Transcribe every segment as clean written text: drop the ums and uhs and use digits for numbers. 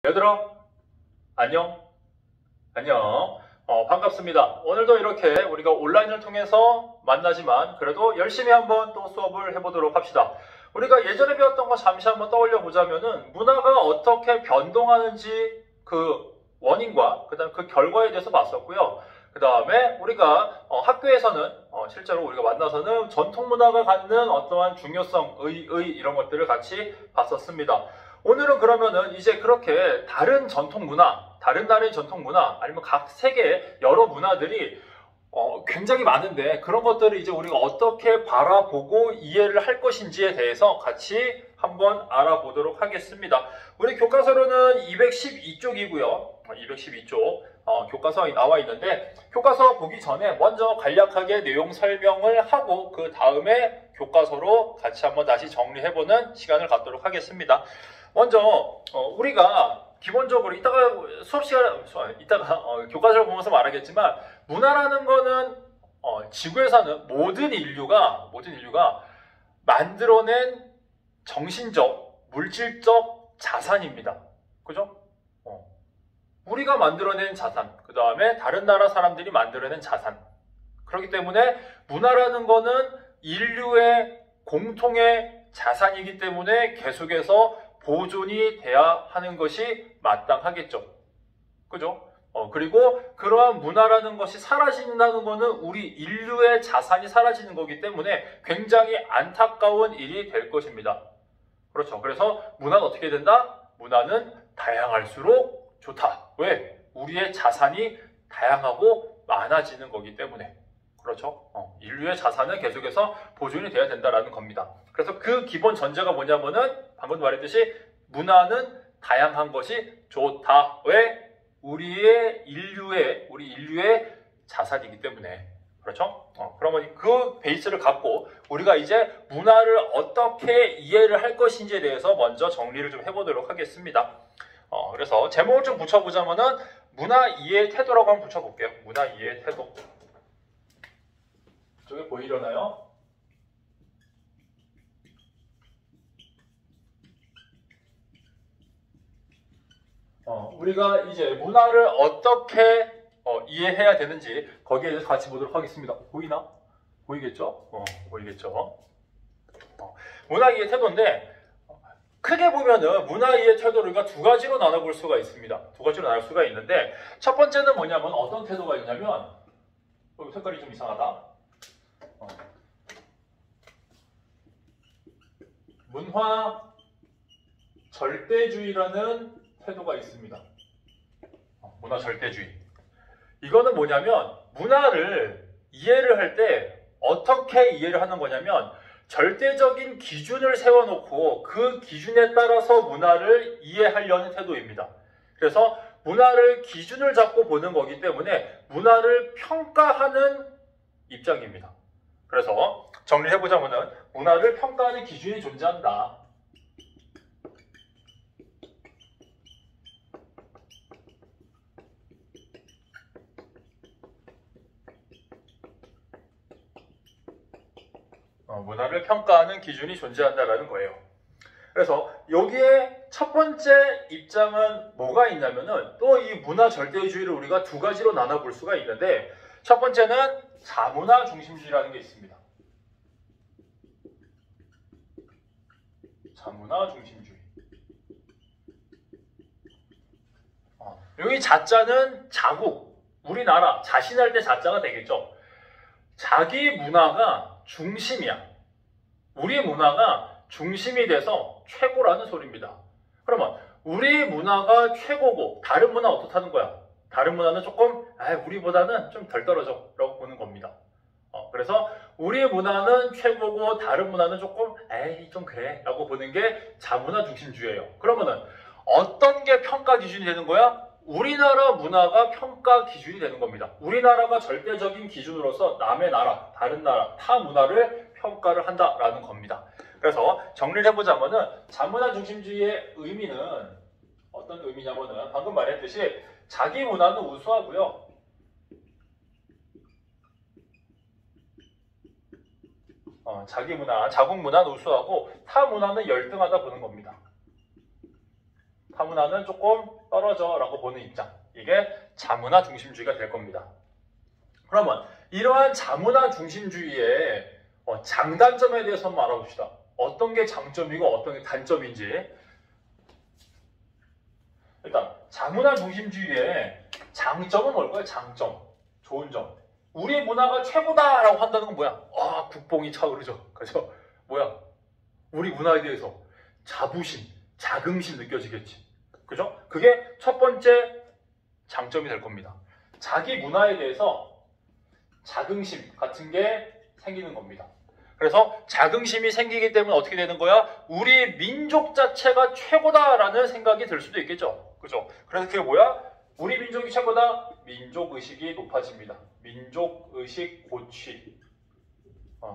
얘들아, 안녕. 안녕. 반갑습니다. 오늘도 이렇게 우리가 온라인을 통해서 만나지만 그래도 열심히 한번 또 수업을 해보도록 합시다. 우리가 예전에 배웠던 거 잠시 한번 떠올려 보자면은 문화가 어떻게 변동하는지 그 원인과 그다음 그 결과에 대해서 봤었고요. 그 다음에 우리가 학교에서는 실제로 우리가 만나서는 전통 문화가 갖는 어떠한 중요성, 이런 것들을 같이 봤었습니다. 오늘은 그러면은 이제 그렇게 다른 전통 문화, 다른 나라의 전통 문화, 아니면 각 세계의 여러 문화들이 굉장히 많은데 그런 것들을 이제 우리가 어떻게 바라보고 이해를 할 것인지에 대해서 같이 한번 알아보도록 하겠습니다. 우리 교과서로는 212쪽이고요. 212쪽 교과서에 나와 있는데 교과서 보기 전에 먼저 간략하게 내용 설명을 하고 그 다음에 교과서로 같이 한번 다시 정리해보는 시간을 갖도록 하겠습니다. 먼저 우리가 기본적으로 이따가 교과서를 보면서 말하겠지만 문화라는 거는 지구에서는 모든 인류가 만들어낸 정신적, 물질적 자산입니다. 그죠? 우리가 만들어낸 자산, 그 다음에 다른 나라 사람들이 만들어낸 자산. 그렇기 때문에 문화라는 거는 인류의 공통의 자산이기 때문에 계속해서 보존이 돼야 하는 것이 마땅하겠죠. 그죠? 그리고 그러한 문화라는 것이 사라진다는 것은 우리 인류의 자산이 사라지는 거기 때문에 굉장히 안타까운 일이 될 것입니다. 그렇죠. 그래서 문화는 어떻게 된다? 문화는 다양할수록 좋다. 왜? 우리의 자산이 다양하고 많아지는 거기 때문에. 그렇죠. 인류의 자산은 계속해서 보존이 돼야 된다는 겁니다. 그래서 그 기본 전제가 뭐냐면은 방금 말했듯이 문화는 다양한 것이 좋다. 왜? 우리 인류의 자산이기 때문에. 그렇죠? 그러면 그 베이스를 갖고 우리가 이제 문화를 어떻게 이해를 할 것인지에 대해서 먼저 정리를 좀 해보도록 하겠습니다. 그래서 제목을 좀 붙여보자면은 문화 이해 태도라고 한번 붙여볼게요. 문화 이해 태도. 저기 보이려나요? 우리가 이제 문화를 어떻게 이해해야 되는지 거기에 대해서 같이 보도록 하겠습니다. 보이나? 보이겠죠? 보이겠죠? 문화 이해 태도인데 크게 보면은 문화 이해 태도를 우리가 두 가지로 나눠볼 수가 있습니다. 두 가지로 나눌 수가 있는데 첫 번째는 뭐냐면 어떤 태도가 있냐면 색깔이 좀 이상하다. 문화 절대주의라는 태도가 있습니다. 문화 절대주의. 이거는 뭐냐면 문화를 이해를 할 때 어떻게 이해를 하는 거냐면 절대적인 기준을 세워놓고 그 기준에 따라서 문화를 이해하려는 태도입니다. 그래서 문화를 기준을 잡고 보는 거기 때문에 문화를 평가하는 입장입니다. 그래서 정리를 해보자면 문화를 평가하는 기준이 존재한다. 문화를 평가하는 기준이 존재한다라는 거예요. 그래서 여기에 첫 번째 입장은 뭐가 있냐면은 또 이 문화 절대주의를 우리가 두 가지로 나눠볼 수가 있는데 첫 번째는 자문화 중심주의라는 게 있습니다. 자문화 중심주의. 여기 자자는 자국, 우리나라, 자신할 때 자자가 되겠죠. 자기 문화가 중심이야. 우리 문화가 중심이 돼서 최고라는 소리입니다. 그러면 우리 문화가 최고고 다른 문화 어떻다는 거야? 다른 문화는 조금 우리보다는 좀 덜 떨어져 라고 보는 겁니다. 그래서 우리 문화는 최고고 다른 문화는 조금 좀 그래 라고 보는 게 자문화 중심주의예요. 그러면은 어떤 게 평가 기준이 되는 거야? 우리나라 문화가 평가 기준이 되는 겁니다. 우리나라가 절대적인 기준으로서 남의 나라, 다른 나라, 타 문화를 평가를 한다라는 겁니다. 그래서 정리를 해보자면은 자문화 중심주의의 의미는 어떤 의미냐면은 방금 말했듯이 자기 문화는 우수하고요. 자기 문화, 자국 문화는 우수하고 타 문화는 열등하다 보는 겁니다. 타문화는 조금 떨어져 라고 보는 입장. 이게 자문화 중심주의가 될 겁니다. 그러면 이러한 자문화 중심주의의 장단점에 대해서 한번 알아봅시다. 어떤 게 장점이고 어떤 게 단점인지. 일단 자문화 중심주의의 장점은 뭘까요? 장점, 좋은 점. 우리 문화가 최고다라고 한다는 건 뭐야? 아, 국뽕이 차오르죠. 그죠? 뭐야? 우리 문화에 대해서 자부심, 자긍심 느껴지겠지. 그죠? 그게 첫 번째 장점이 될 겁니다. 자기 문화에 대해서 자긍심 같은 게 생기는 겁니다. 그래서 자긍심이 생기기 때문에 어떻게 되는 거야? 우리 민족 자체가 최고다라는 생각이 들 수도 있겠죠. 그죠? 그래서 그게 뭐야? 우리 민족이 최고다. 민족의식이 높아집니다. 민족의식 고취.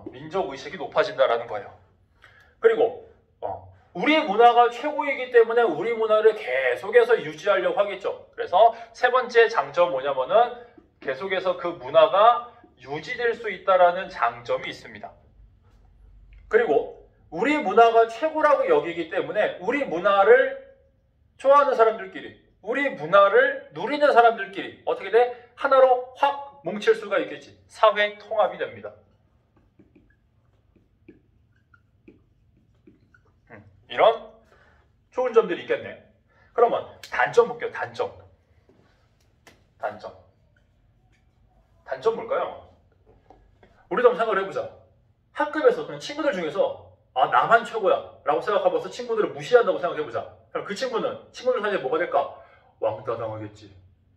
민족의식이 높아진다라는 거예요. 그리고 우리 문화가 최고이기 때문에 우리 문화를 계속해서 유지하려고 하겠죠. 그래서 세 번째 장점 뭐냐면은 계속해서 그 문화가 유지될 수 있다라는 장점이 있습니다. 그리고 우리 문화가 최고라고 여기기 때문에 우리 문화를 좋아하는 사람들끼리, 우리 문화를 누리는 사람들끼리 어떻게 돼? 하나로 확 뭉칠 수가 있겠지. 사회 통합이 됩니다. 이런 좋은 점들이 있겠네. 그러면 단점 볼게요. 단점 뭘까요? 우리도 한번 생각을 해보자. 학급에서 그냥 친구들 중에서 아 나만 최고야 라고 생각하면서 친구들을 무시한다고 생각해보자. 그럼 그 친구는 친구들 사이에 뭐가 될까? 왕따 당하겠지.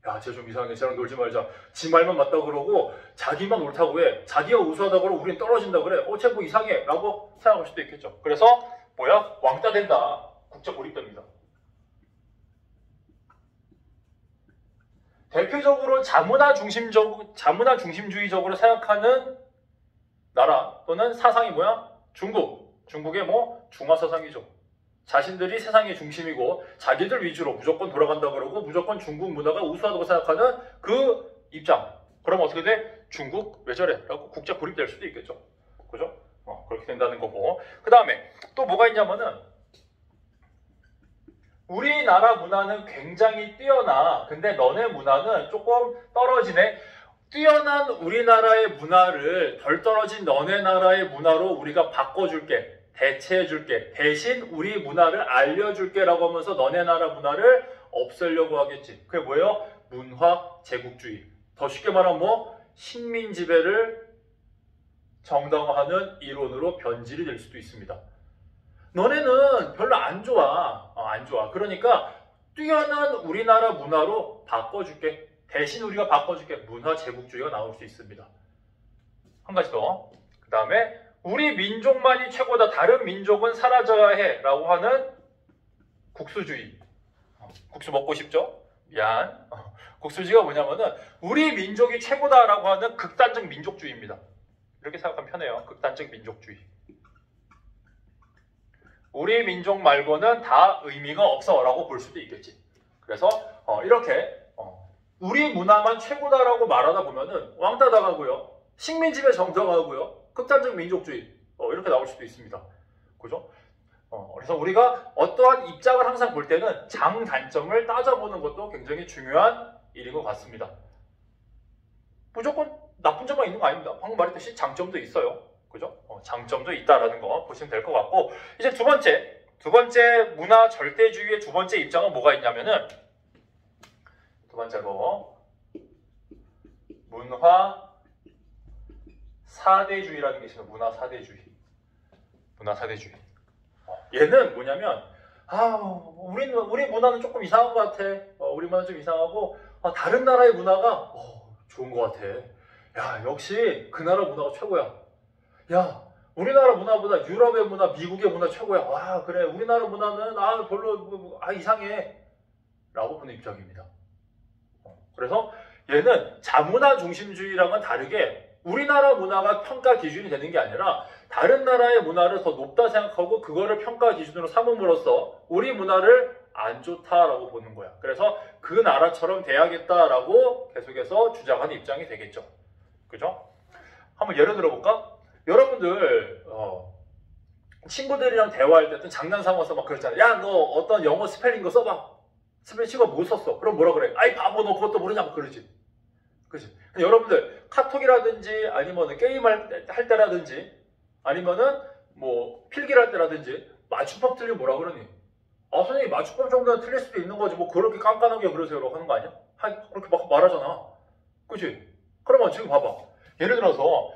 야, 쟤 좀 이상해. 쟤랑 놀지 말자. 지 말만 맞다고 그러고 자기만 옳다고 해. 자기가 우수하다고 그러고 우린 떨어진다 그래. 쟤 뭐 이상해 라고 생각할 수도 있겠죠. 그래서 뭐야? 왕따 된다. 국적 고립됩니다. 대표적으로 자문화 중심주의적으로 생각하는 나라 또는 사상이 뭐야? 중국의 중화 사상이죠. 자신들이 세상의 중심이고 자기들 위주로 무조건 돌아간다 그러고 무조건 중국 문화가 우수하다고 생각하는 그 입장. 그럼 어떻게 돼? 중국 왜 저래? 라고 국제 고립될 수도 있겠죠. 그죠? 그렇게 된다는 거고. 그 다음에 또 뭐가 있냐면은 우리나라 문화는 굉장히 뛰어나. 근데 너네 문화는 조금 떨어지네. 뛰어난 우리나라의 문화를 덜 떨어진 너네 나라의 문화로 우리가 바꿔줄게. 대체해줄게. 대신 우리 문화를 알려줄게 라고 하면서 너네 나라 문화를 없애려고 하겠지. 그게 뭐예요? 문화 제국주의. 더 쉽게 말하면 식민 지배를 정당화하는 이론으로 변질이 될 수도 있습니다. 너네는 별로 안 좋아. 안 좋아. 그러니까 뛰어난 우리나라 문화로 바꿔줄게. 대신 우리가 바꿔줄게. 문화 제국주의가 나올 수 있습니다. 한 가지 더. 그 다음에 우리 민족만이 최고다. 다른 민족은 사라져야 해. 라고 하는 국수주의. 국수 먹고 싶죠? 미안. 국수주의가 뭐냐면은 우리 민족이 최고다라고 하는 극단적 민족주의입니다. 이렇게 생각하면 편해요. 극단적 민족주의. 우리 민족 말고는 다 의미가 없어 라고 볼 수도 있겠지. 그래서 이렇게 우리 문화만 최고다라고 말하다 보면은 왕따 당하고요. 식민지배 정당하고요. 극단적 민족주의 이렇게 나올 수도 있습니다. 그죠? 그래서 우리가 어떠한 입장을 항상 볼 때는 장단점을 따져보는 것도 굉장히 중요한 일인 것 같습니다. 무조건 나쁜 점만 있는 거 아닙니다. 방금 말했듯이 장점도 있어요. 그죠? 장점도 있다라는 거 보시면 될 것 같고, 이제 두 번째 문화 절대주의의 두 번째 입장은 뭐가 있냐면은, 두 번째로 문화 사대주의라는 게 있어요. 문화 사대주의. 얘는 뭐냐면, 우리 문화는 조금 이상한 것 같아. 우리 문화는 좀 이상하고, 다른 나라의 문화가 좋은 것 같아. 야, 역시 그 나라 문화가 최고야. 야, 우리나라 문화보다 유럽의 문화, 미국의 문화 최고야. 와, 그래. 우리나라 문화는 별로 이상해. 라고 보는 입장입니다. 그래서 얘는 자문화 중심주의랑은 다르게 우리나라 문화가 평가 기준이 되는 게 아니라 다른 나라의 문화를 더 높다 생각하고 그거를 평가 기준으로 삼음으로써 우리 문화를 안 좋다라고 보는 거야. 그래서 그 나라처럼 돼야겠다라고 계속해서 주장하는 입장이 되겠죠. 그죠? 한번 예를 들어볼까? 여러분들 친구들이랑 대화할 때 장난 삼아서 막 그랬잖아요. 야, 너 어떤 영어 스펠링 거 써봐. 스페인식어 못 썼어. 그럼 뭐라 그래? 아이 바보 너 그것도 모르냐고 그러지. 그치? 여러분들 카톡이라든지 아니면 게임할 때라든지 아니면은 뭐 필기할 때라든지 맞춤법 틀리면 뭐라 그러니? 아 선생님 맞춤법 정도는 틀릴 수도 있는 거지 뭐 그렇게 깐깐하게 그러세요라고 하는 거 아니야? 그렇게 막 말하잖아. 그치? 그러면 지금 봐봐. 예를 들어서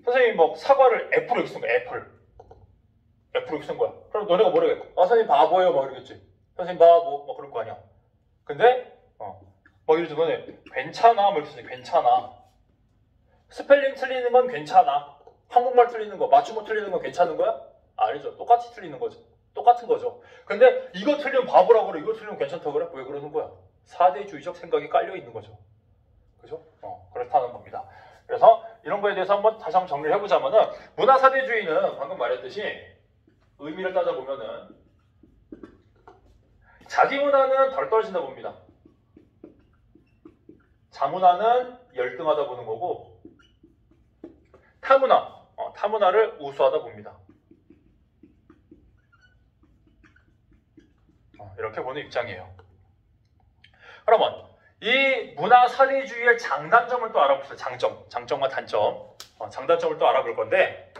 선생님 뭐 사과를 F로 이렇게 쓴 거야. F로 이렇게 쓴 거야. 그럼 너네가 뭐래? 아 선생님 바보예요 막 이러겠지. 선생님 바보 막 그럴 거 아니야. 근데 뭐 예를 들어 너네 괜찮아 뭐 이렇게 쓰지. 괜찮아. 스펠링 틀리는 건 괜찮아. 한국말 틀리는 거 맞춤법 틀리는 건 괜찮은 거야? 아니죠. 똑같이 틀리는 거죠. 똑같은 거죠. 근데 이거 틀리면 바보라고 그래. 이거 틀리면 괜찮다고 그래? 왜 그러는 거야? 사대주의적 생각이 깔려 있는 거죠. 그죠? 그렇다는 겁니다. 그래서 이런 거에 대해서 다시 한번 정리를 해보자면은 문화사대주의는 방금 말했듯이 의미를 따져보면은 자기 문화는 덜 떨어진다 봅니다. 자문화는 열등하다 보는 거고 타문화를 우수하다 봅니다. 이렇게 보는 입장이에요. 그러면 이 문화사대주의의 장단점을 또 알아봅시다. 장점과 단점. 장단점을 또 알아볼 건데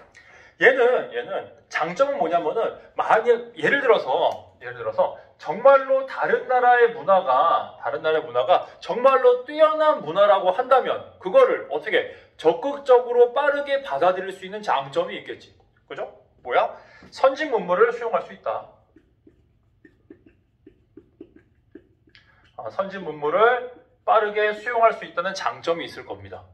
얘는 장점은 뭐냐면은 만약 예를 들어서 정말로 다른 나라의 문화가 정말로 뛰어난 문화라고 한다면 그거를 어떻게 적극적으로 빠르게 받아들일 수 있는 장점이 있겠지. 그죠? 뭐야? 선진 문물을 수용할 수 있다. 선진 문물을 빠르게 수용할 수 있다는 장점이 있을 겁니다.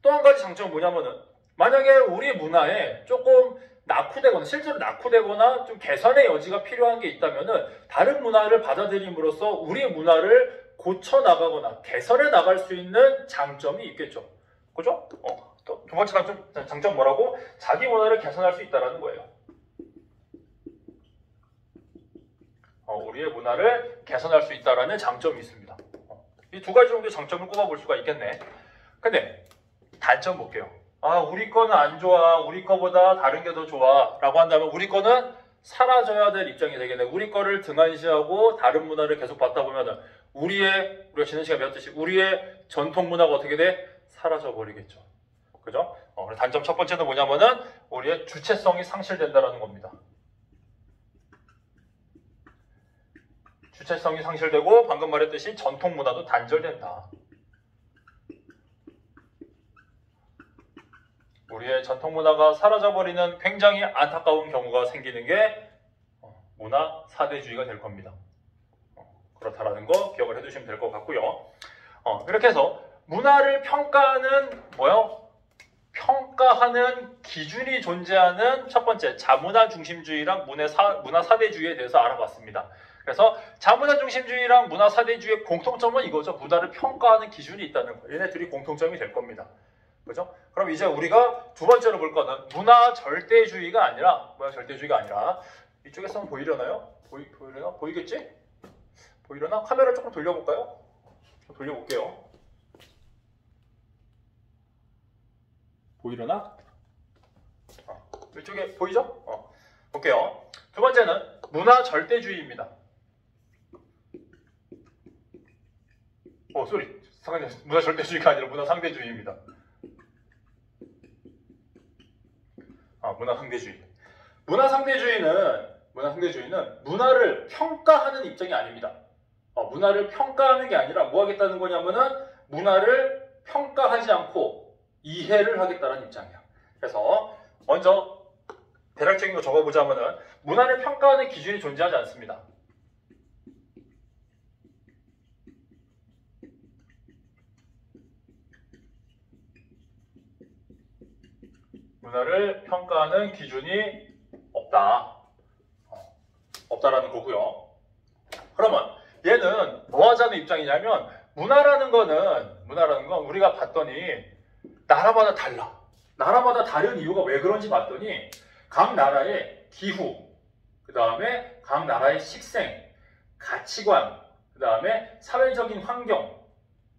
또 한 가지 장점은 뭐냐면은 만약에 우리 문화에 조금 실제로 낙후되거나 좀 개선의 여지가 필요한 게 있다면은 다른 문화를 받아들임으로써 우리의 문화를 고쳐 나가거나 개선해 나갈 수 있는 장점이 있겠죠. 그죠? 또 두 번째 장점 뭐라고? 자기 문화를 개선할 수 있다는 거예요. 우리의 문화를 개선할 수 있다는 장점이 있습니다. 이 두 가지 정도의 장점을 꼽아볼 수가 있겠네. 근데 단점 볼게요. 우리 거는 안 좋아. 우리 거보다 다른 게 더 좋아. 라고 한다면 우리 거는 사라져야 될 입장이 되겠네. 우리 거를 등한시하고 다른 문화를 계속 받다 보면 우리가 지난 시간에 배웠듯이 우리의 전통 문화가 어떻게 돼? 사라져 버리겠죠. 그죠? 단점 첫 번째는 뭐냐면은 우리의 주체성이 상실된다는 겁니다. 주체성이 상실되고 방금 말했듯이 전통 문화도 단절된다. 우리의 전통 문화가 사라져버리는 굉장히 안타까운 경우가 생기는 게 문화 사대주의가 될 겁니다. 그렇다라는 거 기억을 해두시면 될 것 같고요. 이렇게 해서 문화를 평가하는 기준이 존재하는 첫 번째 자문화 중심주의랑 문화 사대주의에 대해서 알아봤습니다. 그래서 자문화 중심주의랑 문화 사대주의의 공통점은 이거죠. 문화를 평가하는 기준이 있다는 거. 얘네들이 공통점이 될 겁니다. 그죠? 그럼 이제 우리가 두 번째로 볼 거는 문화 절대주의가 아니라 이쪽에서 보이려나요? 보이겠지? 보이려나? 카메라 조금 돌려볼까요? 돌려볼게요. 보이려나? 이쪽에 보이죠? 볼게요. 두 번째는 문화 절대주의입니다. 문화 절대주의가 아니라 문화 상대주의입니다. 문화 상대주의. 문화 상대주의는 문화를 평가하는 입장이 아닙니다. 문화를 평가하는 게 아니라 뭐 하겠다는 거냐면은 문화를 평가하지 않고 이해를 하겠다는 입장이야. 그래서 먼저 대략적인 거 적어보자면은 문화를 평가하는 기준이 존재하지 않습니다. 문화를 평가하는 기준이 없다라는 거고요. 그러면 얘는 뭐 하자는 입장이냐면 문화라는 건 우리가 봤더니 나라마다 달라. 나라마다 다른 이유가 왜 그런지 봤더니 각 나라의 기후, 그 다음에 각 나라의 식생, 가치관, 그 다음에 사회적인 환경,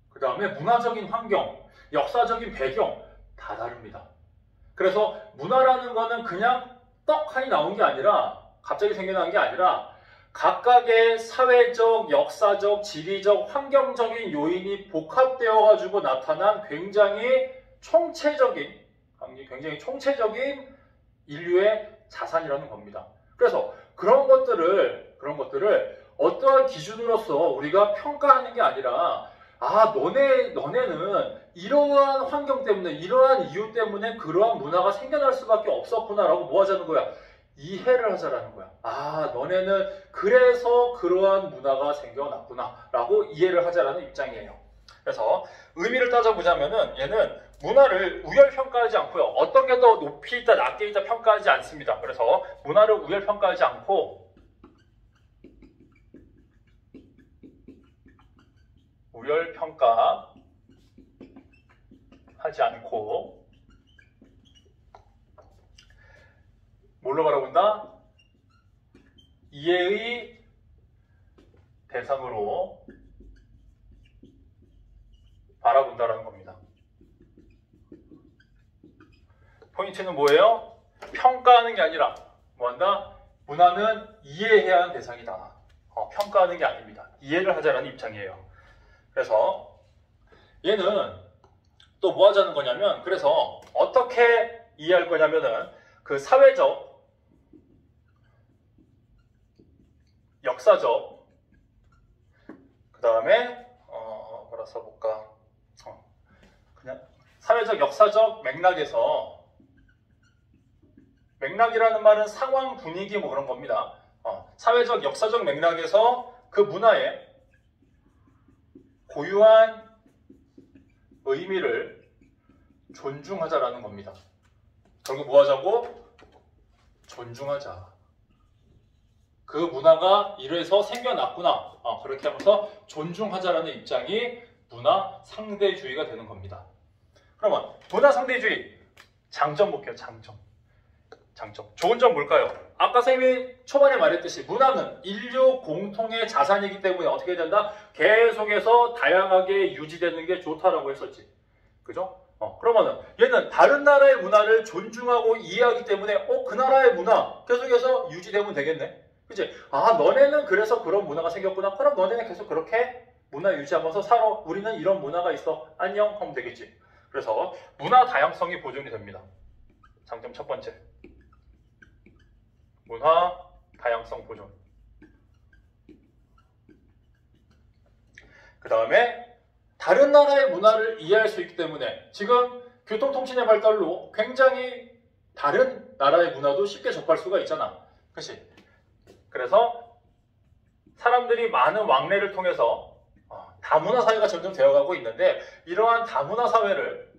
그 다음에 문화적인 환경, 역사적인 배경 다 다릅니다. 그래서 문화라는 거는 그냥 떡하니 나온 게 아니라 갑자기 생겨난 게 아니라 각각의 사회적, 역사적, 지리적, 환경적인 요인이 복합되어 가지고 나타난 굉장히 총체적인 인류의 자산이라는 겁니다. 그래서 그런 것들을 어떠한 기준으로서 우리가 평가하는 게 아니라 너네는 이러한 환경 때문에 이러한 이유 때문에 그러한 문화가 생겨날 수밖에 없었구나라고 뭐 하자는 거야? 이해를 하자라는 거야. 너네는 그래서 그러한 문화가 생겨났구나 라고 이해를 하자라는 입장이에요. 그래서 의미를 따져보자면은 얘는 문화를 우열평가하지 않고요. 어떤 게 더 높이 있다 낮게 있다 평가하지 않습니다. 그래서 문화를 우열평가하지 않고 뭘로 바라본다? 이해의 대상으로 바라본다라는 겁니다. 포인트는 뭐예요? 평가하는 게 아니라 뭐한다? 문화는 이해해야 하는 대상이다. 평가하는 게 아닙니다. 이해를 하자라는 입장이에요. 그래서 얘는 또 뭐 하자는 거냐면, 그래서 어떻게 이해할 거냐면은 그 사회적, 역사적, 그 다음에 뭐라 써볼까? 그냥 사회적, 역사적 맥락이라는 말은 상황, 분위기 뭐 그런 겁니다. 사회적, 역사적 맥락에서 그 문화의 고유한 의미를 존중하자라는 겁니다. 결국 뭐 하자고? 존중하자. 그 문화가 이래서 생겨났구나. 그렇게 하면서 존중하자라는 입장이 문화 상대주의가 되는 겁니다. 그러면 문화 상대주의 장점 볼게요. 장점. 좋은 점 뭘까요? 아까 선생님이 초반에 말했듯이 문화는 인류 공통의 자산이기 때문에 어떻게 된다? 계속해서 다양하게 유지되는 게 좋다라고 했었지. 그죠? 그러면은 얘는 다른 나라의 문화를 존중하고 이해하기 때문에 그 나라의 문화 계속해서 유지되면 되겠네. 그치? 너네는 그래서 그런 문화가 생겼구나. 그럼 너네는 계속 그렇게 문화 유지하면서 살아. 우리는 이런 문화가 있어. 안녕 하면 되겠지. 그래서 문화 다양성이 보존이 됩니다. 장점 첫 번째. 문화 다양성 보존. 그 다음에 다른 나라의 문화를 이해할 수 있기 때문에 지금 교통통신의 발달로 굉장히 다른 나라의 문화도 쉽게 접할 수가 있잖아. 그치? 그래서 사람들이 많은 왕래를 통해서 다문화 사회가 점점 되어가고 있는데, 이러한 다문화 사회를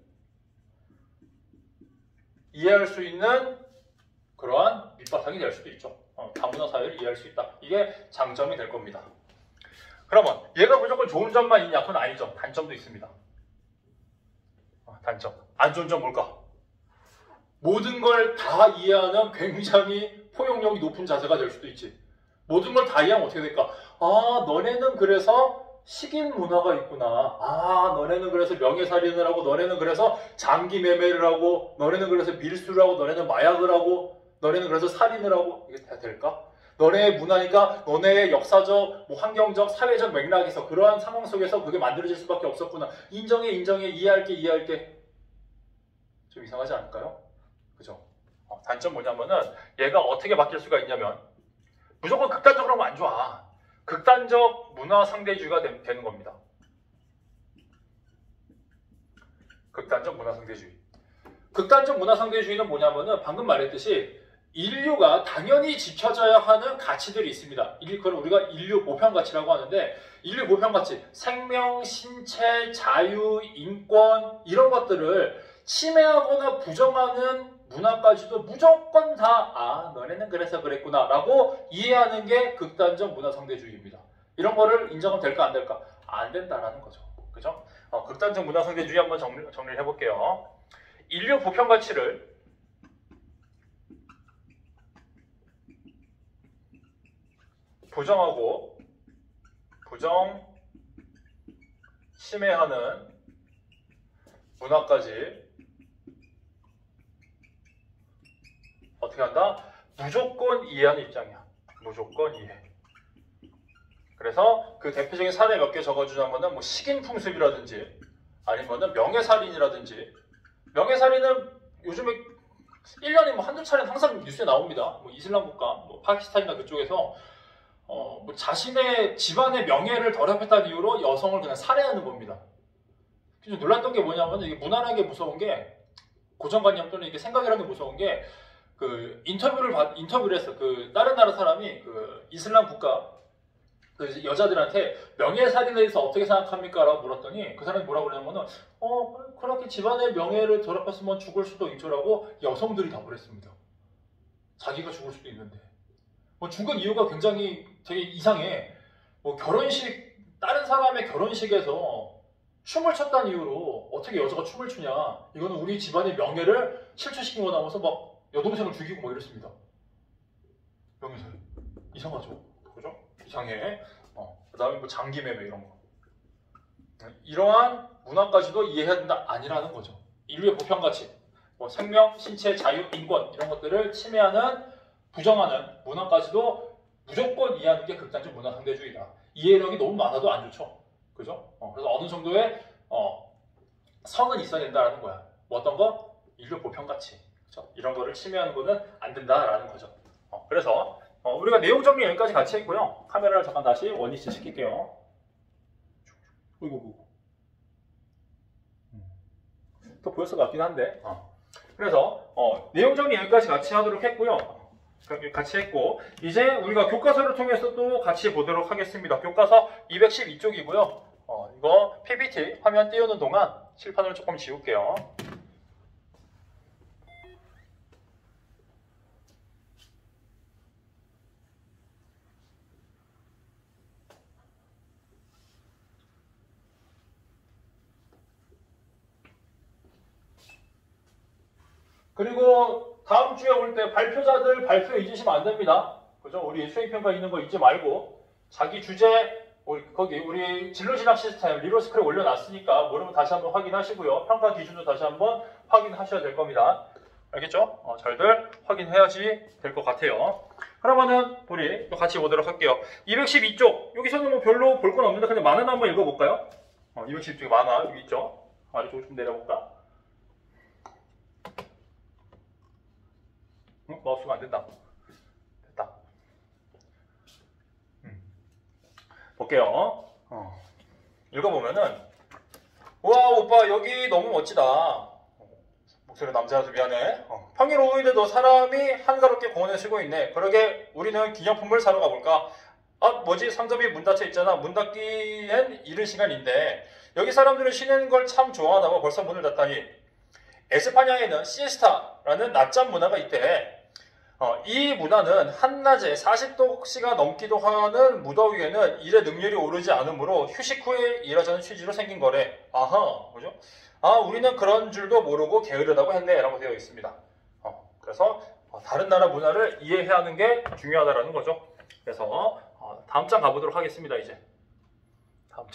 이해할 수 있는 그러한 밑바탕이 될 수도 있죠. 다문화 사회를 이해할 수 있다. 이게 장점이 될 겁니다. 그러면 얘가 무조건 좋은 점만 있냐? 그건 아니죠. 단점도 있습니다. 단점. 안 좋은 점 뭘까? 모든 걸 다 이해하는 굉장히 포용력이 높은 자세가 될 수도 있지. 모든 걸 다 이해하면 어떻게 될까? 너네는 그래서 식인 문화가 있구나. 너네는 그래서 명예살인을 하고, 너네는 그래서 장기 매매를 하고, 너네는 그래서 밀수를 하고, 너네는 마약을 하고, 너네는 그래서 살인을 하고. 이게 다 될까? 너네의 문화니까 너네의 역사적, 환경적, 사회적 맥락에서 그러한 상황 속에서 그게 만들어질 수밖에 없었구나. 인정해. 이해할게. 좀 이상하지 않을까요? 그죠? 단점 뭐냐면은 얘가 어떻게 바뀔 수가 있냐면 무조건 극단적으로 하면 안 좋아. 극단적 문화 상대주의가 되는 겁니다. 극단적 문화 상대주의. 극단적 문화 상대주의는 뭐냐면은 방금 말했듯이 인류가 당연히 지켜져야 하는 가치들이 있습니다. 그걸 우리가 인류 보편 가치라고 하는데, 인류 보편 가치, 생명, 신체, 자유, 인권 이런 것들을 침해하거나 부정하는 문화까지도 무조건 다 너네는 그래서 그랬구나 라고 이해하는 게 극단적 문화 상대주의입니다. 이런 거를 인정하면 될까 안 될까? 안 된다라는 거죠. 그죠? 극단적 문화 상대주의 한번 정리를 해볼게요. 인류 보편 가치를 부정하고 침해하는 문화까지 어떻게 한다? 무조건 이해하는 입장이야. 무조건 이해. 그래서 그 대표적인 사례 몇 개 적어주자면은 뭐 식인풍습이라든지 아니면은 명예살인이라든지 명예살인은 요즘에 1년에 뭐 한두 차례는 항상 뉴스에 나옵니다. 뭐 이슬람 국가, 뭐 파키스탄이나 그쪽에서 뭐 자신의 집안의 명예를 더럽혔다는 이유로 여성을 그냥 살해하는 겁니다. 좀 놀랐던 게 뭐냐면 이게 무난하게 무서운 게 고정관념 또는 이게 생각이라는 게 무서운 게 그 인터뷰를 했어. 그 다른 나라 사람이 그 이슬람 국가 그 여자들한테 명예살인에 대해서 어떻게 생각합니까? 라고 물었더니 그 사람이 뭐라고 그러냐면은 그렇게 집안의 명예를 더럽혔으면 죽을 수도 있죠라고 여성들이 답을 했습니다. 자기가 죽을 수도 있는데 뭐 죽은 이유가 굉장히 되게 이상해. 뭐 결혼식 다른 사람의 결혼식에서 춤을 췄다는 이유로 어떻게 여자가 춤을 추냐, 이거는 우리 집안의 명예를 실추시킨 거다 하면서 막 여동생을 죽이고 막 이랬습니다. 명예살인 이상하죠? 그죠? 이상해. 그 다음에 뭐 장기매매 이런 거. 이러한 문화까지도 이해해야 된다? 아니라는 거죠. 인류의 보편가치, 뭐 생명, 신체, 자유, 인권 이런 것들을 침해하는, 부정하는 문화까지도 무조건 이해하는 게 극단적 문화 상대주의다. 이해력이 너무 많아도 안 좋죠. 그죠? 그래서 어느 정도의 선은 있어야 된다라는 거야. 뭐 어떤 거? 인류 보편가치. 그죠? 이런 거를 침해하는 거는 안 된다라는 거죠. 그래서 우리가 내용 정리 여기까지 같이 했고요. 카메라를 잠깐 다시 원위치 시킬게요. 또 보였을 것 같긴 한데. 그래서 내용 정리 여기까지 같이 하도록 했고요. 같이 했고, 이제 우리가 교과서를 통해서 또 같이 보도록 하겠습니다. 교과서 212쪽이고요. 이거 PPT 화면 띄우는 동안 칠판을 조금 지울게요. 그리고 다음 주에 올 때 발표자들 발표 잊으시면 안 됩니다. 그죠? 우리 수행평가 있는 거 잊지 말고 자기 주제 우리 진로 진학 시스템 리로스크에 올려놨으니까 모르면 다시 한번 확인하시고요. 평가 기준도 다시 한번 확인하셔야 될 겁니다. 알겠죠? 잘들 확인해야지 될 것 같아요. 그러면은 우리 또 같이 보도록 할게요. 212쪽 여기서는 뭐 별로 볼 건 없는데 그냥 만화나 한번 읽어볼까요? 212쪽에 만화 여기 있죠? 아래쪽으로 좀 내려볼까? 마우스가 안 된다. 됐다. 볼게요. 읽어보면은, 우와, 오빠, 여기 너무 멋지다. 목소리가 남자라서 미안해. 평일 오후인데도 사람이 한가롭게 공원에 쉬고 있네. 그러게, 우리는 기념품을 사러 가볼까? 뭐지? 상점이 문 닫혀 있잖아. 문 닫기엔 이른 시간인데. 여기 사람들은 쉬는 걸 참 좋아하나 봐. 벌써 문을 닫다니. 에스파냐에는 시에스타라는 낮잠 문화가 있대. 이 문화는 한낮에 40도씨가 넘기도 하는 무더위에는 일의 능률이 오르지 않으므로 휴식 후에 일하자는 취지로 생긴 거래. 아하, 그죠? 우리는 그런 줄도 모르고 게으르다고 했네. 라고 되어 있습니다. 그래서 다른 나라 문화를 이해해야 하는 게 중요하다는 거죠. 그래서 다음 장 가보도록 하겠습니다. 이제 다음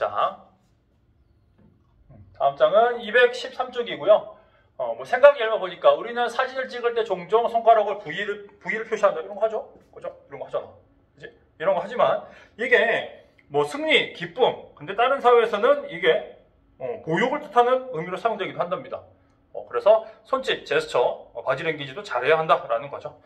장은 213쪽이고요. 뭐 생각이 읽어보니까 우리는 사진을 찍을 때 종종 손가락을 V를 표시한다. 이런 거 하죠? 그죠? 이런 거 하잖아. 그지? 이런 거 하지만 이게 뭐 승리, 기쁨. 근데 다른 사회에서는 이게 보욕을 뜻하는 의미로 사용되기도 한답니다. 그래서 손짓, 제스처, 바디랭귀지도 잘해야 한다라는 거죠.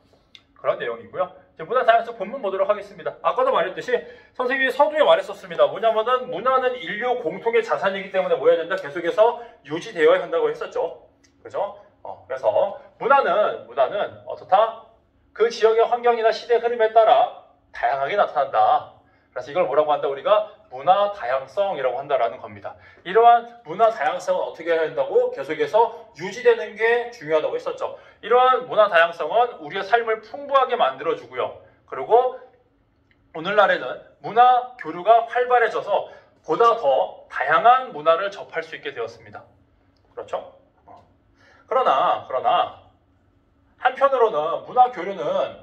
그런 내용이고요. 이제 문화 다양성 본문 보도록 하겠습니다. 아까도 말했듯이 선생님이 서두에 말했었습니다. 뭐냐면은 문화는 인류 공통의 자산이기 때문에 뭐 해야 된다? 계속해서 유지되어야 한다고 했었죠. 그죠? 그래서 문화는 어떻다? 그 지역의 환경이나 시대 흐름에 따라 다양하게 나타난다. 그래서 이걸 뭐라고 한다? 우리가 문화 다양성이라고 한다라는 겁니다. 이러한 문화 다양성은 어떻게 해야 된다고? 계속해서 유지되는 게 중요하다고 했었죠. 이러한 문화 다양성은 우리의 삶을 풍부하게 만들어주고요. 그리고 오늘날에는 문화 교류가 활발해져서 보다 더 다양한 문화를 접할 수 있게 되었습니다. 그렇죠? 그러나 한편으로는 문화 교류는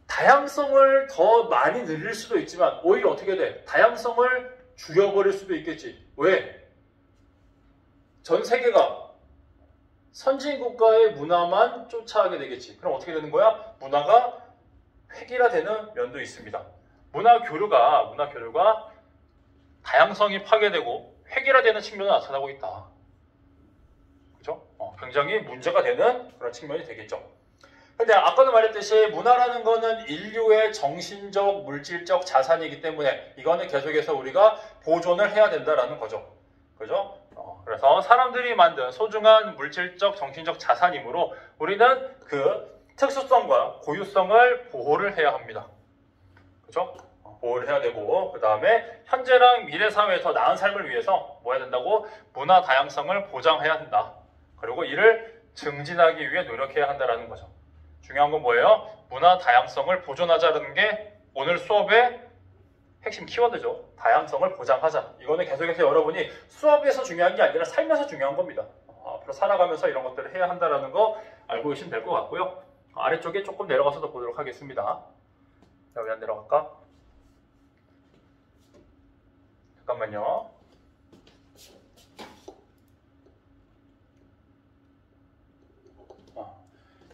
다양성을 더 많이 늘릴 수도 있지만 오히려 어떻게 돼? 다양성을 죽여버릴 수도 있겠지. 왜? 전 세계가 선진국가의 문화만 쫓아가게 되겠지. 그럼 어떻게 되는 거야? 문화가 획일화되는 면도 있습니다. 문화 교류가 다양성이 파괴되고 획일화되는 측면이 나타나고 있다. 그죠? 굉장히 문제가 되는 그런 측면이 되겠죠. 근데 아까도 말했듯이 문화라는 거는 인류의 정신적, 물질적 자산이기 때문에 이거는 계속해서 우리가 보존을 해야 된다라는 거죠. 그죠? 그래서 사람들이 만든 소중한 물질적, 정신적 자산이므로 우리는 그 특수성과 고유성을 보호를 해야 합니다. 그죠? 보호를 해야 되고, 그 다음에 현재랑 미래 사회에 더 나은 삶을 위해서 뭐 해야 된다고? 문화 다양성을 보장해야 한다. 그리고 이를 증진하기 위해 노력해야 한다는 거죠. 중요한 건 뭐예요? 문화 다양성을 보존하자는 게 오늘 수업의 핵심 키워드죠. 다양성을 보장하자. 이거는 계속해서 여러분이 수업에서 중요한 게 아니라 삶에서 중요한 겁니다. 앞으로 살아가면서 이런 것들을 해야 한다는 거 알고 계시면 될 것 같고요. 아래쪽에 조금 내려가서 보도록 하겠습니다. 자, 왜 안 내려갈까? 잠깐만요.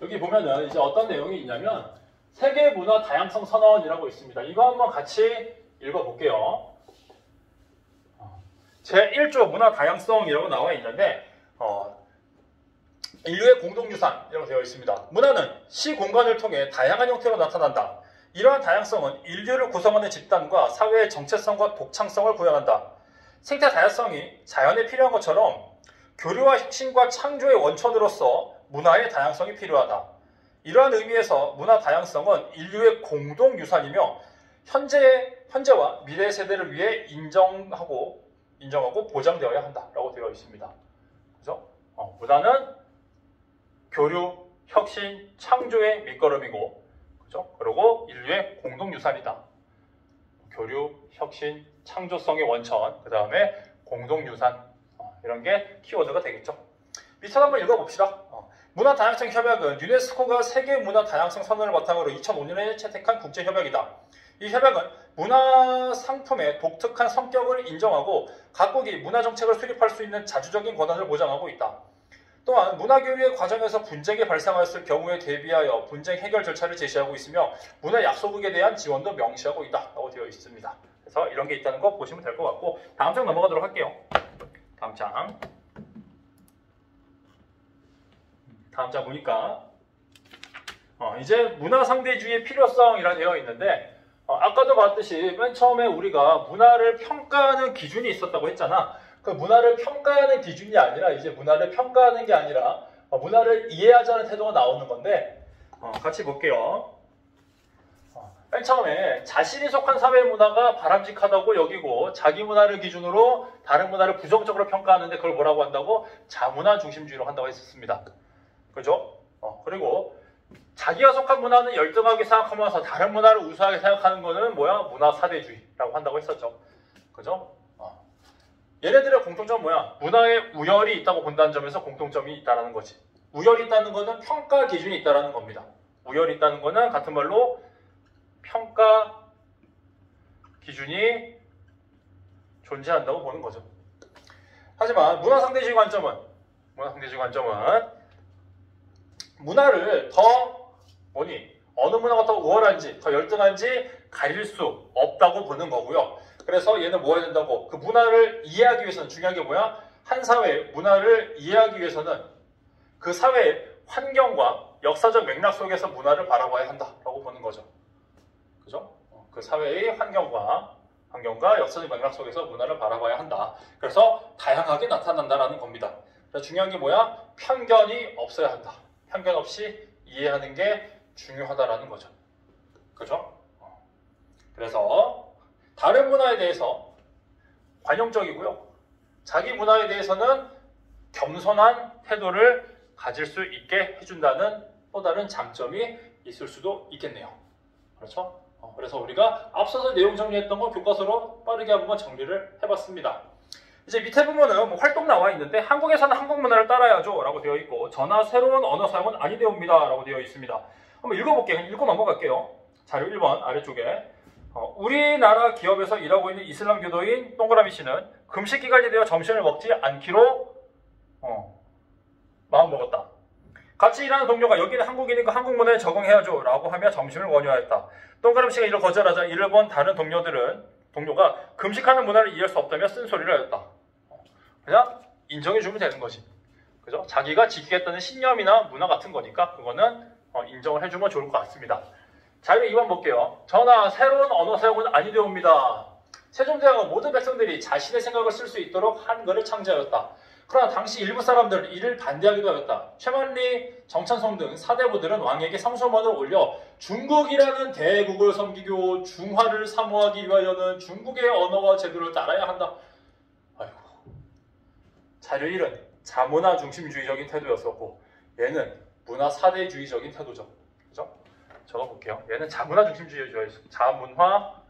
여기 보면은 이제 어떤 내용이 있냐면 세계 문화 다양성 선언이라고 있습니다. 이거 한번 같이 읽어볼게요. 제1조 문화 다양성이라고 나와 있는데 인류의 공동유산이라고 되어 있습니다. 문화는 시공간을 통해 다양한 형태로 나타난다. 이러한 다양성은 인류를 구성하는 집단과 사회의 정체성과 독창성을 구현한다. 생태 다양성이 자연에 필요한 것처럼 교류와 혁신과 창조의 원천으로서 문화의 다양성이 필요하다. 이러한 의미에서 문화 다양성은 인류의 공동유산이며 현재와 미래 세대를 위해 인정하고 보장되어야 한다라고 되어 있습니다. 그죠? 문화는 교류, 혁신, 창조의 밑거름이고, 그죠? 그리고 인류의 공동유산이다. 교류, 혁신, 창조성의 원천, 그 다음에 공동유산, 이런 게 키워드가 되겠죠. 밑으로 한번 읽어봅시다. 문화 다양성 협약은 유네스코가 세계 문화 다양성 선언을 바탕으로 2005년에 채택한 국제협약이다. 이 협약은 문화 상품의 독특한 성격을 인정하고 각국이 문화 정책을 수립할 수 있는 자주적인 권한을 보장하고 있다. 또한 문화교류의 과정에서 분쟁이 발생하였을 경우에 대비하여 분쟁 해결 절차를 제시하고 있으며 문화 약소국에 대한 지원도 명시하고 있다 라고 되어 있습니다. 그래서 이런 게 있다는 거 보시면 될 것 같고, 다음 장 넘어가도록 할게요. 다음 장 보니까 이제 문화상대주의의 필요성이라 되어 있는데, 아까도 봤듯이 맨 처음에 우리가 문화를 평가하는 기준이 있었다고 했잖아. 그 문화를 평가하는 기준이 아니라 이제 문화를 평가하는 게 아니라 문화를 이해하자는 태도가 나오는 건데, 같이 볼게요. 맨 처음에 자신이 속한 사회 문화가 바람직하다고 여기고 자기 문화를 기준으로 다른 문화를 부정적으로 평가하는데 그걸 뭐라고 한다고? 자문화 중심주의로 한다고 했었습니다. 그죠? 그리고 자기가 속한 문화는 열등하게 생각하면서 다른 문화를 우수하게 생각하는 거는 뭐야? 문화 사대주의라고 한다고 했었죠. 그죠? 얘네들의 공통점은 뭐야? 문화에 우열이 있다고 본다는 점에서 공통점이 있다는 거지. 우열이 있다는 거는 평가 기준이 있다는 겁니다. 우열이 있다는 거는 같은 말로 평가 기준이 존재한다고 보는 거죠. 하지만 문화상대주의 관점은 문화를 더 어느 문화가 더 우월한지 더 열등한지 가릴 수 없다고 보는 거고요. 그래서 얘는 뭐 해야 된다고? 그 문화를 이해하기 위해서는 중요한 게 뭐야? 한 사회의 문화를 이해하기 위해서는 그 사회의 환경과 역사적 맥락 속에서 문화를 바라봐야 한다라고 보는 거죠. 그죠? 그 사회의 환경과 역사적 맥락 속에서 문화를 바라봐야 한다. 그래서 다양하게 나타난다라는 겁니다. 그래서 중요한 게 뭐야? 편견이 없어야 한다. 편견 없이 이해하는 게 중요하다라는 거죠. 그죠? 그래서 다른 문화에 대해서 관용적이고요. 자기 문화에 대해서는 겸손한 태도를 가질 수 있게 해준다는 또 다른 장점이 있을 수도 있겠네요. 그렇죠? 그래서 우리가 앞서서 내용 정리했던 거 교과서로 빠르게 한번 정리를 해봤습니다. 이제 밑에 보면은 뭐 활동 나와 있는데 한국에서는 한국 문화를 따라야죠 라고 되어 있고 저나 새로운 언어 사용은 아니되옵니다 라고 되어 있습니다. 한번 읽어볼게요. 읽고 넘어갈게요. 자료 1번 아래쪽에 우리나라 기업에서 일하고 있는 이슬람 교도인 동그라미 씨는 금식기간이 되어 점심을 먹지 않기로 마음먹었다. 같이 일하는 동료가 여기는 한국이니까 한국 문화에 적응해야죠 라고 하며 점심을 권유하였다. 동그라미 이를 거절하자 이를 본 다른 동료가 금식하는 문화를 이해할 수 없다며 쓴소리를 하였다. 그냥 인정해주면 되는 거지. 그죠? 자기가 지키겠다는 신념이나 문화 같은 거니까 그거는 인정을 해주면 좋을 것 같습니다. 자, 2번 볼게요. 전하, 새로운 언어 사용은 아니되옵니다. 세종대왕은 모든 백성들이 자신의 생각을 쓸 수 있도록 한글을 창제하였다. 그러나 당시 일부 사람들은 이를 반대하기도 하였다. 최만리, 정찬성 등 사대부들은 왕에게 상소문을 올려 중국이라는 대국을 섬기고 중화를 사모하기 위하여는 중국의 언어와 제도를 따라야 한다. 아이고. 자료 1은 자문화 중심주의적인 태도였었고 얘는 문화 사대주의적인 태도죠. 그죠? 적어볼게요. 얘는 자문화 중심주의였어. 자문화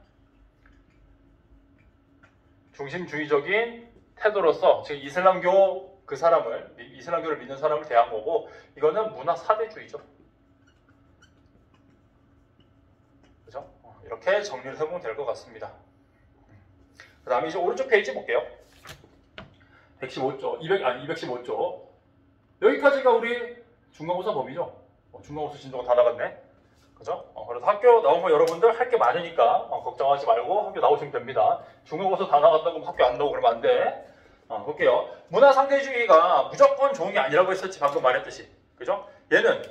중심주의적인 태도로서 지금 이슬람교 이슬람교를 믿는 사람을 대한 거고 이거는 문화 사대주의죠. 그죠? 이렇게 정리를 해보면 될 것 같습니다. 그 다음에 이제 오른쪽 페이지 볼게요. 115조, 215조. 여기까지가 우리 중간고사 범위죠. 중간고사 진도가 다 나갔네. 그죠? 그래서 학교 나오면 여러분들 할 게 많으니까 걱정하지 말고 학교 나오시면 됩니다. 중간고사 다 나갔다고 학교 안 나오고 그러면 안 돼. 볼게요. 문화상대주의가 무조건 좋은 게 아니라고 했었지, 방금 말했듯이. 그죠? 얘는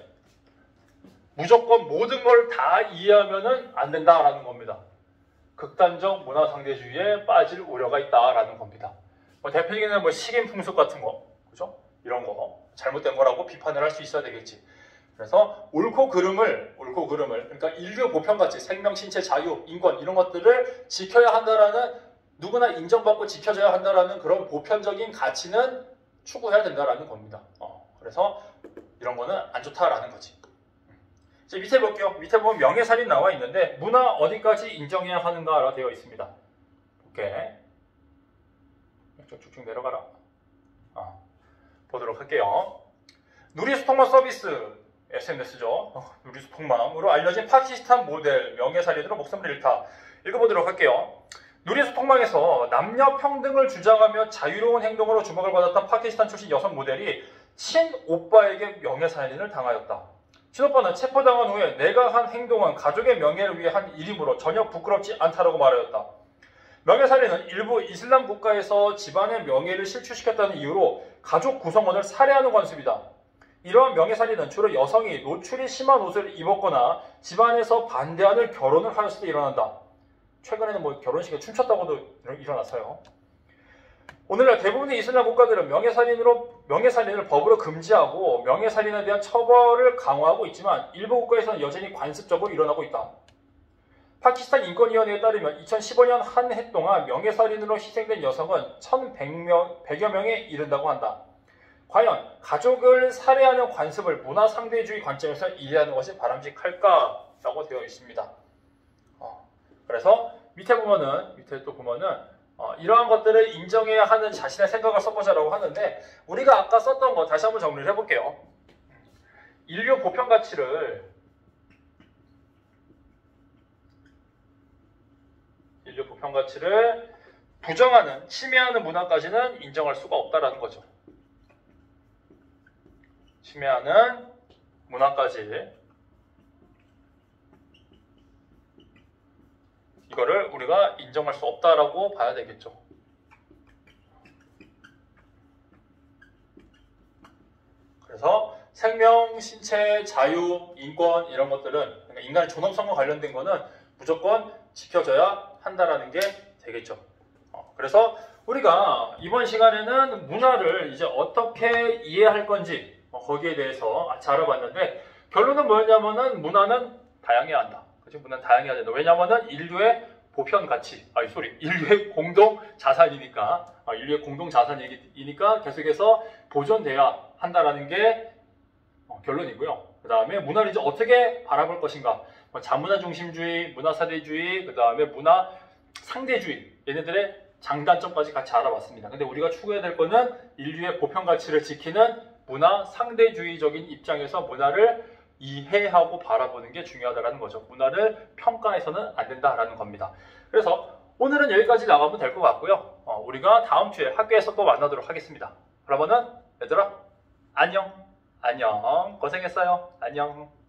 무조건 모든 걸 다 이해하면은 안 된다라는 겁니다. 극단적 문화상대주의에 빠질 우려가 있다라는 겁니다. 대표적인 식인 풍습 같은 거, 그죠? 이런 거 잘못된 거라고 비판을 할 수 있어야 되겠지. 그래서 옳고 그름을 그러니까 인류 보편가치, 생명, 신체, 자유, 인권 이런 것들을 지켜야 한다라는 누구나 인정받고 지켜져야 한다라는 그런 보편적인 가치는 추구해야 된다라는 겁니다. 그래서 이런 거는 안 좋다라는 거지. 이제 밑에 볼게요. 밑에 보면 명예살인 나와 있는데 문화 어디까지 인정해야 하는가라 되어 있습니다. 오케이. 쭉쭉 내려가라. 보도록 할게요. 누리소통망 서비스 SNS죠. 누리소통망으로 알려진 파키스탄 모델 명예살인으로 목숨을 잃다. 읽어보도록 할게요. 누리소통망에서 남녀 평등을 주장하며 자유로운 행동으로 주목을 받았던 파키스탄 출신 여성 모델이 친오빠에게 명예살인을 당하였다. 친오빠는 체포당한 후에 내가 한 행동은 가족의 명예를 위해 한 일이므로 전혀 부끄럽지 않다라고 말하였다. 명예살인은 일부 이슬람 국가에서 집안의 명예를 실추시켰다는 이유로 가족 구성원을 살해하는 관습이다. 이러한 명예살인은 주로 여성이 노출이 심한 옷을 입었거나 집안에서 반대하는 결혼을 하였을 때 일어난다. 최근에는 결혼식에 춤췄다고도 일어났어요. 오늘날 대부분의 이슬람 국가들은 명예살인을 법으로 금지하고 명예살인에 대한 처벌을 강화하고 있지만 일부 국가에서는 여전히 관습적으로 일어나고 있다. 파키스탄 인권위원회에 따르면 2015년 한 해 동안 명예살인으로 희생된 여성은 1,100여 명에 이른다고 한다. 과연 가족을 살해하는 관습을 문화상대주의 관점에서 이해하는 것이 바람직할까라고 되어 있습니다. 그래서 밑에 보면은 이러한 것들을 인정해야 하는 자신의 생각을 써보자라고 하는데 우리가 아까 썼던 거 다시 한번 정리를 해볼게요. 인류 보편 가치를 부정하는, 침해하는 문화까지는 인정할 수가 없다라는 거죠. 침해하는 문화까지 이거를 우리가 인정할 수 없다라고 봐야 되겠죠. 그래서 생명, 신체, 자유, 인권 이런 것들은 그러니까 인간의 존엄성과 관련된 거는 무조건 지켜져야 한다라는 게 되겠죠. 그래서 우리가 이번 시간에는 문화를 이제 어떻게 이해할 건지 거기에 대해서 잘 알아봤는데 결론은 뭐였냐면은 문화는 다양해야 한다. 그치? 문화는 다양해야 된다. 왜냐면은 인류의 보편 가치, 인류의 공동 자산이니까, 계속해서 보존돼야 한다라는 게 결론이고요. 그 다음에 문화를 이제 어떻게 바라볼 것인가. 자문화 중심주의, 문화 사대주의, 그 다음에 문화 상대주의, 얘네들의 장단점까지 같이 알아봤습니다. 근데 우리가 추구해야 될 거는 인류의 보편 가치를 지키는 문화 상대주의적인 입장에서 문화를 이해하고 바라보는 게 중요하다는 거죠. 문화를 평가해서는 안 된다라는 겁니다. 그래서 오늘은 여기까지 나가면 될 것 같고요. 우리가 다음 주에 학교에서 또 만나도록 하겠습니다. 그러면은 얘들아 안녕. 안녕. 고생했어요. 안녕.